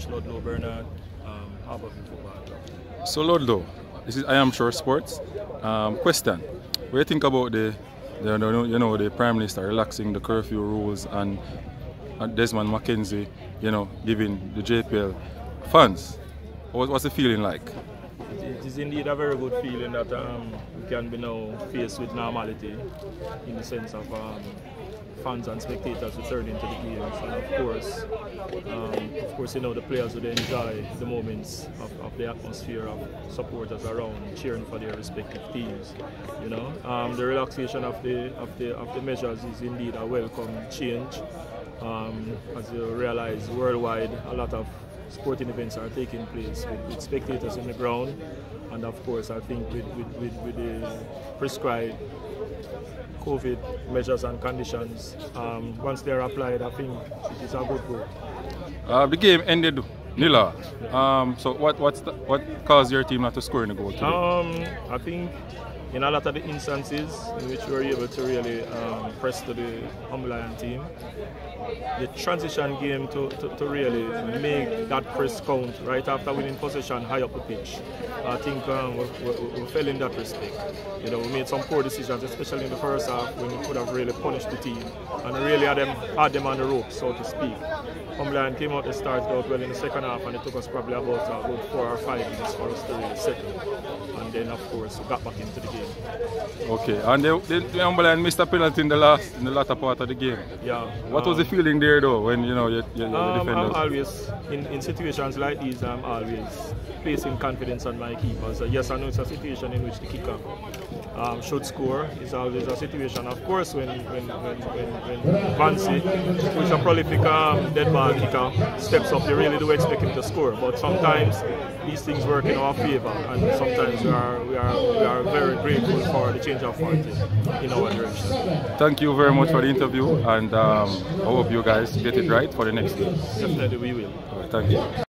coach Ludlow Bernard, Harbour Football Club. So Ludlow, this is I Am Sure Sports. Question: what do you think about the Prime Minister relaxing the curfew rules and Desmond McKenzie, giving the JPL funds? What's the feeling like? It is indeed a very good feeling that we can be now faced with normality in the sense of fans and spectators returning to the games, and of course, the players would enjoy the moments of the atmosphere of supporters around cheering for their respective teams. The relaxation of the measures is indeed a welcome change. As you realize, worldwide, a lot of sporting events are taking place with spectators in the ground, and of course, I think with the prescribed COVID measures and conditions, once they're applied, I think it is a good goal. The game ended 0-0. So what caused your team not to score in the goal today? I think in a lot of the instances in which we were able to really press to the Lion team, the transition game to really make that press count right after winning possession high up the pitch. I think we fell in that respect. We made some poor decisions, especially in the first half, when we could have really punished the team and really had them on the rope, so to speak. Lion came out, they started out well in the second half, and it took us probably about 4 or 5 minutes for us to really settle. And then, of course, we got back into the game. Okay, and the Lion missed a penalty in the latter part of the game. Yeah. What was the feeling there, though, when your defenders? I'm always in situations like these. I'm always placing confidence on my keepers. Yes, I know it's a situation in which the kicker should score. It's always a situation, of course, when Vancy, who is a prolific dead ball kicker, steps up, you really do expect him to score. But sometimes these things work in our favour, and sometimes we are very grateful for the change of heart in our direction. Thank you very much for the interview, and I hope you guys get it right for the next game. Definitely we will. Thank you.